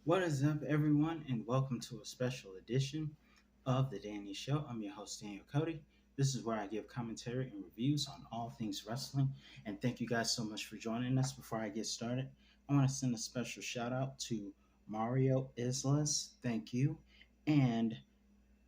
What is up, everyone, and welcome to a special edition of The Danny Show. I'm your host, Daniel Cody. This is where I give commentary and reviews on all things wrestling. And thank you guys so much for joining us. Before I get started, I want to send a special shout out to Mario Islas. Thank you. And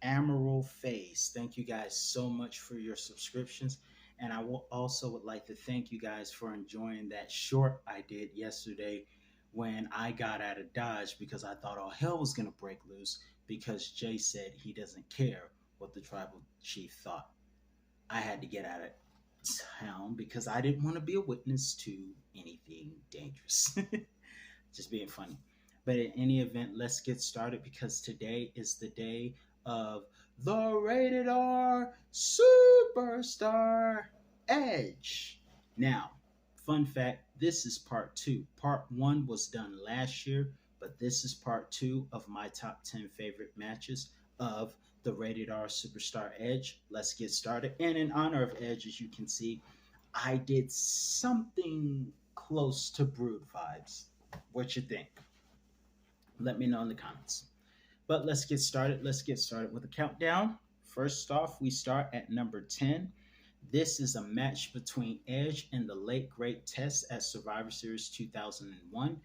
Amaral Face. Thank you guys so much for your subscriptions. And I will also would like to thank you guys for enjoying that short I did yesterday when I got out of Dodge because I thought all hell was going to break loose because Jay said he doesn't care what the tribal chief thought. I had to get out of town because I didn't want to be a witness to anything dangerous. Just being funny. But in any event, let's get started because today is the day of the Rated R Superstar Edge. Now, fun fact, this is part two. Part one was done last year, but this is part two of my top 10 favorite matches of the Rated R Superstar Edge. Let's get started. And in honor of Edge, as you can see, I did something close to Brood vibes. What you think? Let me know in the comments. But let's get started. Let's get started with a countdown. First off, we start at number 10. This is a match between Edge and the late great Test at Survivor Series 2001.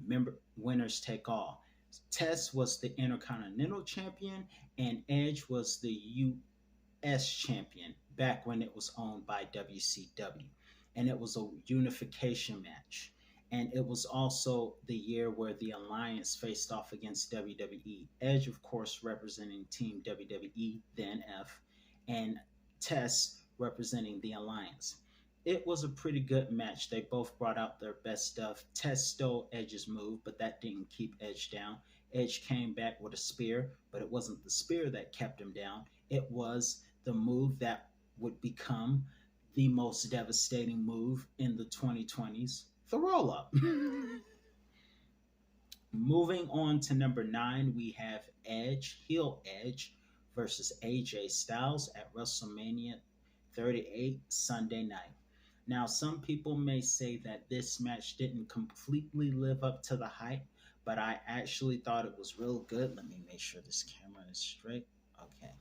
Remember, winners take all. Test was the Intercontinental Champion, and Edge was the U.S. Champion back when it was owned by WCW. And it was a unification match. And it was also the year where the Alliance faced off against WWE. Edge, of course, representing Team WWE, then F, and Test representing the Alliance. It was a pretty good match. They both brought out their best stuff. Test stole Edge's move, but that didn't keep Edge down. Edge came back with a spear, but it wasn't the spear that kept him down. It was the move that would become the most devastating move in the 2020s, the roll up. Moving on to number 9, we have Edge, heel Edge, versus AJ Styles at WrestleMania 38 Sunday night. Now, some people may say that this match didn't completely live up to the hype, but I actually thought it was real good. Let me make sure this camera is straight. Okay.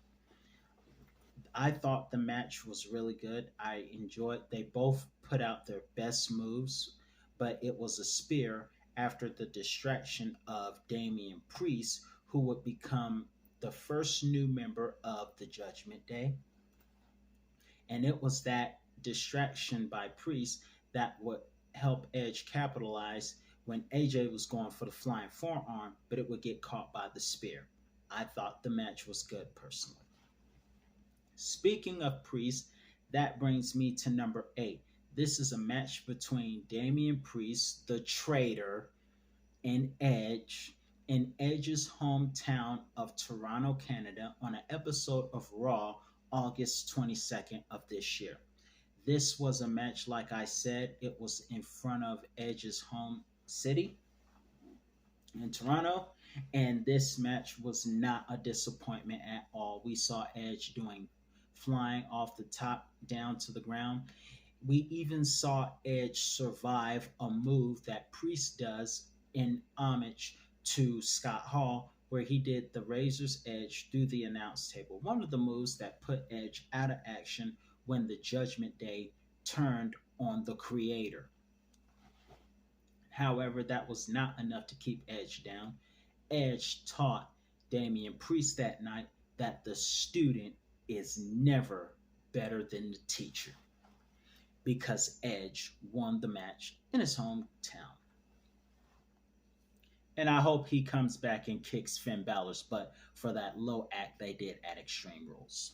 I thought the match was really good. I enjoyed. They both put out their best moves, but it was a spear after the distraction of Damian Priest, who would become the first new member of the Judgment Day. And it was that distraction by Priest that would help Edge capitalize when AJ was going for the flying forearm, but it would get caught by the spear. I thought the match was good personally. Speaking of Priest, that brings me to number 8. This is a match between Damian Priest, the traitor, and Edge in Edge's hometown of Toronto, Canada, on an episode of Raw, August 22nd of this year. This was a match, like I said, it was in front of Edge's home city in Toronto, and this match was not a disappointment at all. We saw Edge doing flying off the top down to the ground. We even saw Edge survive a move that Priest does in homage to Scott Hall, where he did the Razor's Edge through the announce table. One of the moves that put Edge out of action when the Judgment Day turned on the Creator. However, that was not enough to keep Edge down. Edge taught Damian Priest that night that the student is never better than the teacher because Edge won the match in his hometown. And I hope he comes back and kicks Finn Balor's butt for that low act they did at Extreme Rules.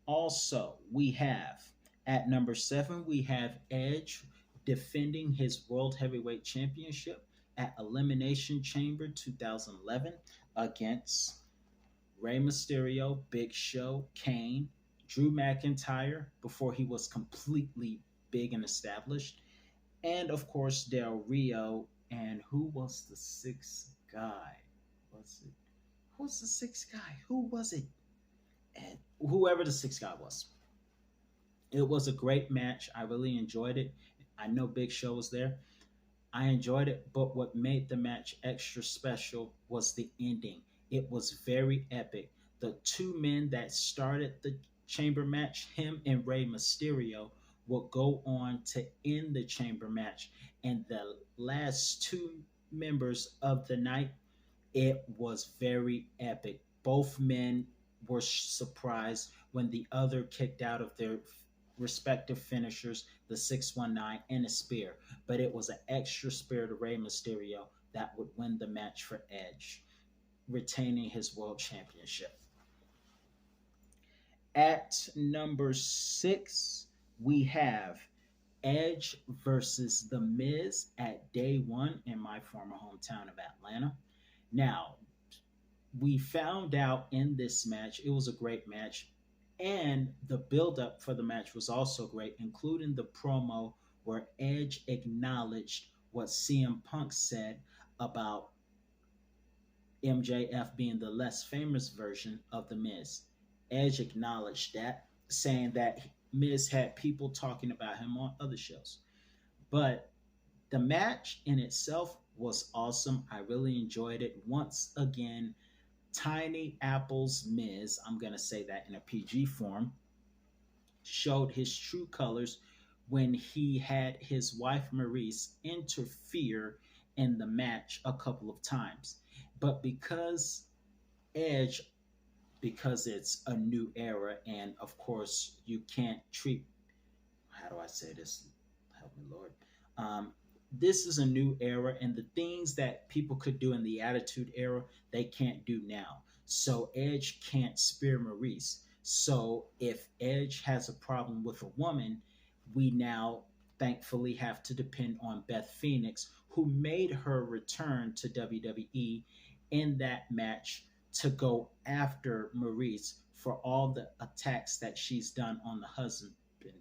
Also, we have at number 7, we have Edge defending his World Heavyweight Championship at Elimination Chamber 2011 against Rey Mysterio, Big Show, Kane, Drew McIntyre before he was completely big and established, and of course Del Rio. And who was the sixth guy? Was it? Who was the sixth guy? Who was it? And whoever the sixth guy was. It was a great match. I really enjoyed it. I know Big Show was there. I enjoyed it, but what made the match extra special was the ending. It was very epic. The two men that started the chamber match, him and Rey Mysterio, would go on to end the chamber match. And the last two members of the night, it was very epic. Both men were surprised when the other kicked out of their respective finishers, the 619 and a spear. But it was an extra spear to Rey Mysterio that would win the match for Edge, retaining his world championship. At number 6, we have Edge versus The Miz at day one in my former hometown of Atlanta. Now, we found out in this match, it was a great match, and the build up for the match was also great, including the promo where Edge acknowledged what CM Punk said about MJF being the less famous version of The Miz. Edge acknowledged that, saying that Miz had people talking about him on other shows. But the match in itself was awesome. I really enjoyed it. Once again, Tiny Apple's Miz, I'm going to say that in a PG form, showed his true colors when he had his wife Maurice interfere in the match a couple of times. But Edge, because it's a new era, and of course, you can't treat, how do I say this? Help me, Lord. This is a new era, and the things that people could do in the Attitude Era, they can't do now. So Edge can't spear Maurice. So if Edge has a problem with a woman, we now thankfully have to depend on Beth Phoenix, who made her return to WWE in that match to go after Maurice for all the attacks that she's done on the husband,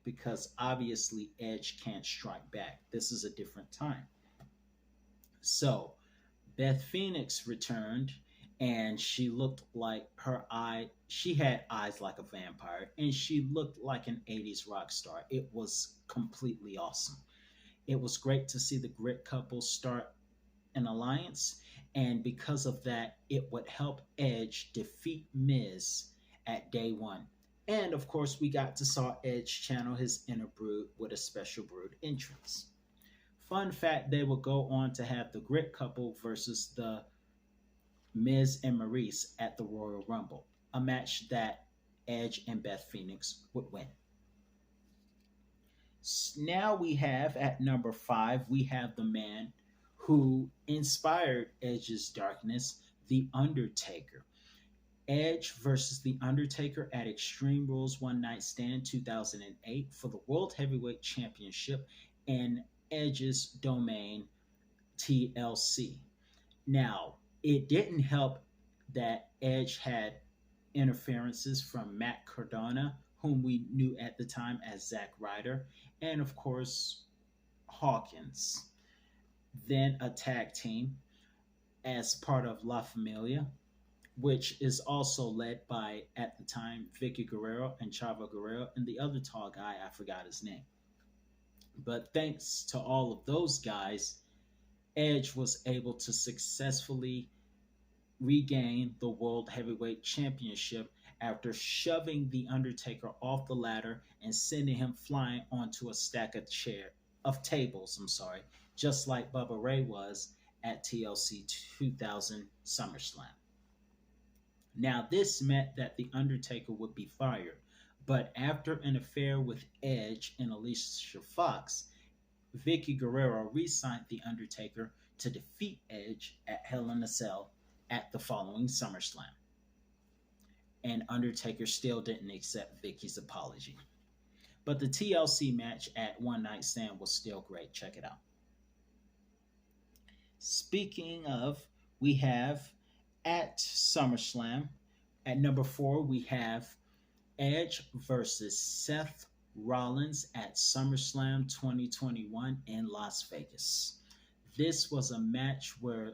because obviously Edge can't strike back. This is a different time. So Beth Phoenix returned, and she looked like she had eyes like a vampire, and she looked like an 80s rock star. It was completely awesome. It was great to see the Grit couple start an alliance, and because of that, it would help Edge defeat Miz at day one. And of course, we got to saw Edge channel his inner brood with a special brood entrance. Fun fact, they will go on to have the Grit couple versus the Miz and Maurice at the Royal Rumble, a match that Edge and Beth Phoenix would win. Now we have at number 5, we have the man who inspired Edge's darkness, The Undertaker. Edge versus The Undertaker at Extreme Rules One Night Stand 2008 for the World Heavyweight Championship in Edge's domain, TLC. Now, it didn't help that Edge had interferences from Matt Cardona, whom we knew at the time as Zack Ryder, and of course, Hawkins. Then a tag team as part of La Familia, which is also led by, at the time, Vicky Guerrero and Chavo Guerrero, and the other tall guy, I forgot his name. But thanks to all of those guys, Edge was able to successfully regain the World Heavyweight Championship after shoving The Undertaker off the ladder and sending him flying onto a stack of tables, just like Bubba Ray was at TLC 2000 SummerSlam. Now, this meant that The Undertaker would be fired, but after an affair with Edge and Alicia Fox, Vicky Guerrero re signed The Undertaker to defeat Edge at Hell in a Cell at the following SummerSlam. And Undertaker still didn't accept Vicky's apology. But the TLC match at One Night Stand was still great. Check it out. Speaking of, we have at SummerSlam, at number 4, we have Edge versus Seth Rollins at SummerSlam 2021 in Las Vegas. This was a match where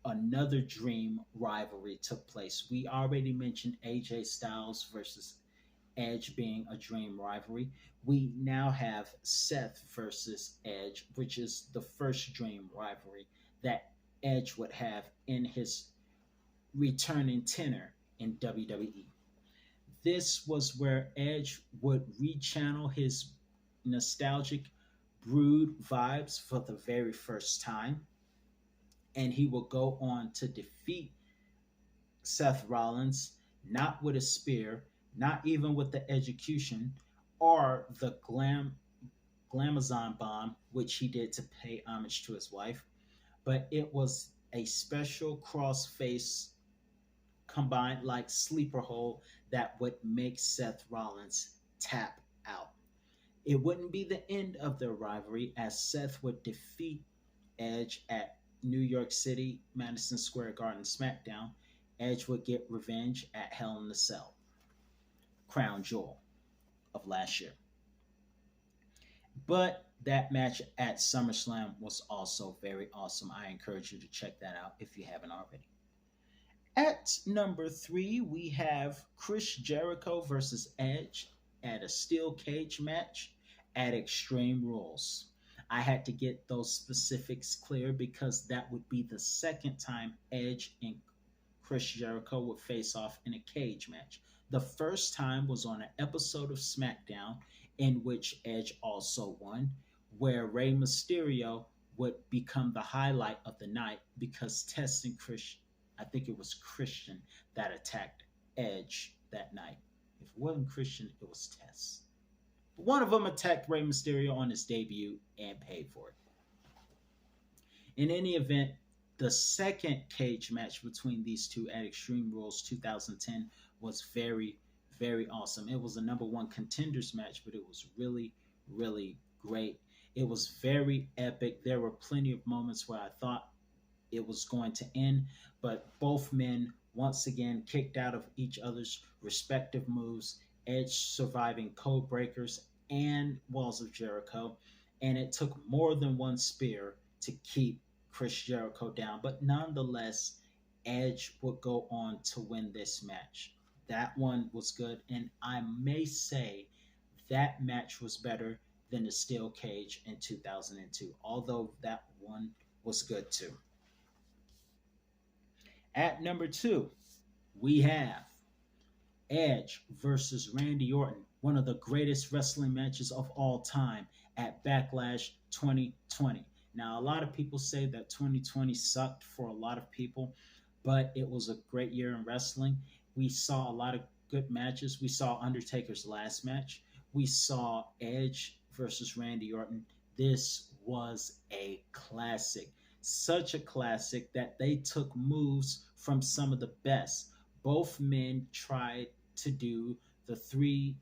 another dream rivalry took place. We already mentioned AJ Styles versus Edge being a dream rivalry. We now have Seth versus Edge, which is the first dream rivalry that Edge would have in his returning tenure in WWE. This was where Edge would rechannel his nostalgic brood vibes for the very first time, and he will go on to defeat Seth Rollins, not with a spear, not even with the execution or the glamazon bomb, which he did to pay homage to his wife, but it was a special cross-face combined like sleeper hold that would make Seth Rollins tap out. It wouldn't be the end of their rivalry as Seth would defeat Edge at New York City, Madison Square Garden SmackDown. Edge would get revenge at Hell in the Cell, crown jewel of last year. But that match at SummerSlam was also very awesome. I encourage you to check that out if you haven't already. At number three, we have Chris Jericho versus Edge at a steel cage match at Extreme Rules. I had to get those specifics clear because that would be the second time Edge and Chris Jericho would face off in a cage match. The first time was on an episode of SmackDown in which Edge also won, where Rey Mysterio would become the highlight of the night because testing Chris, I think it was Christian that attacked Edge that night. If it wasn't Christian, it was Test. But one of them attacked Rey Mysterio on his debut and paid for it. In any event, the second cage match between these two at Extreme Rules 2010 was very, very awesome. It was a number one contenders match, but it was really, really great. It was very epic. There were plenty of moments where I thought it was going to end, but both men once again kicked out of each other's respective moves, Edge surviving code breakers and walls of Jericho, and it took more than one spear to keep Chris Jericho down, but nonetheless, Edge would go on to win this match. That one was good, and I may say that match was better than the steel cage in 2002, although that one was good too. At number two, we have Edge versus Randy Orton, one of the greatest wrestling matches of all time at Backlash 2020. Now, a lot of people say that 2020 sucked for a lot of people, but it was a great year in wrestling. We saw a lot of good matches. We saw Undertaker's last match. We saw Edge versus Randy Orton. This was a classic. Such a classic that they took moves from some of the best. Both men tried to do the three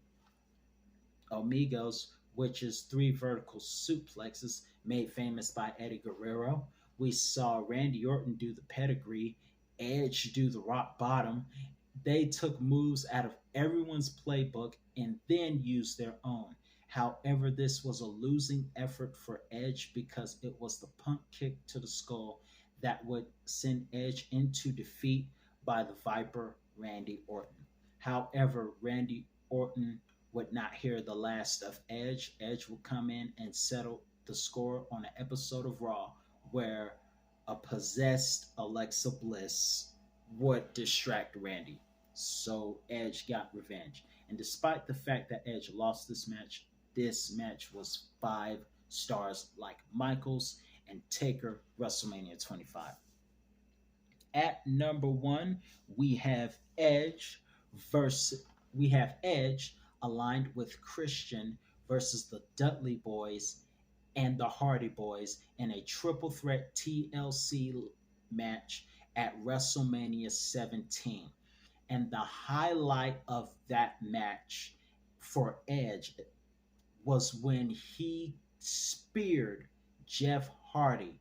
amigos, which is three vertical suplexes made famous by Eddie Guerrero. We saw Randy Orton do the pedigree, Edge do the rock bottom. They took moves out of everyone's playbook and then used their own. However, this was a losing effort for Edge because it was the pump kick to the skull that would send Edge into defeat by the Viper Randy Orton. However, Randy Orton would not hear the last of Edge. Edge would come in and settle the score on an episode of Raw where a possessed Alexa Bliss would distract Randy. So Edge got revenge. And despite the fact that Edge lost this match was 5 stars like Michaels and Taker WrestleMania 25. At number one, we have Edge aligned with Christian versus the Dudley Boys and the Hardy Boys in a triple threat TLC match at WrestleMania 17. And the highlight of that match for Edge was when he speared Jeff Hardy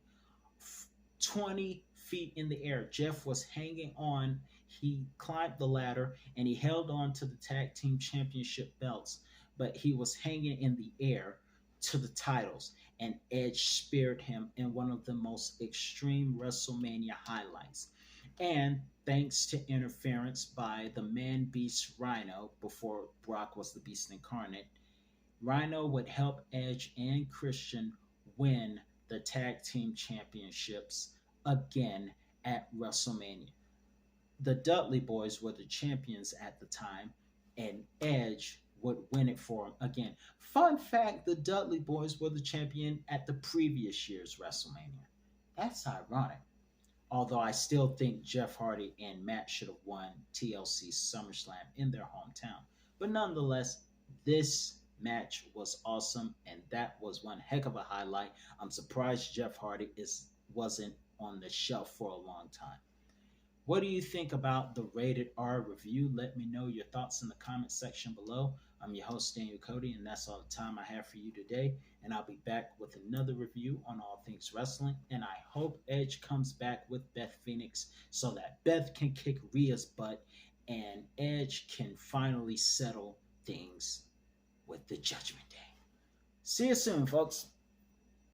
20 feet in the air. Jeff was hanging on. He climbed the ladder and he held on to the tag team championship belts, but he was hanging in the air to the titles. And Edge speared him in one of the most extreme WrestleMania highlights. And thanks to interference by the man beast Rhino before Brock was the beast incarnate, Rhino would help Edge and Christian win the tag team championships again at WrestleMania. The Dudley Boys were the champions at the time, and Edge would win it for him again. Fun fact, the Dudley Boys were the champion at the previous year's WrestleMania. That's ironic. Although I still think Jeff Hardy and Matt should have won TLC SummerSlam in their hometown. But nonetheless, this match was awesome, and that was one heck of a highlight. I'm surprised Jeff Hardy wasn't on the shelf for a long time. What do you think about the Rated R review? Let me know your thoughts in the comment section below. I'm your host, Daniel Cody, and that's all the time I have for you today. And I'll be back with another review on all things wrestling. And I hope Edge comes back with Beth Phoenix so that Beth can kick Rhea's butt and Edge can finally settle things with the Judgment Day. See you soon, folks.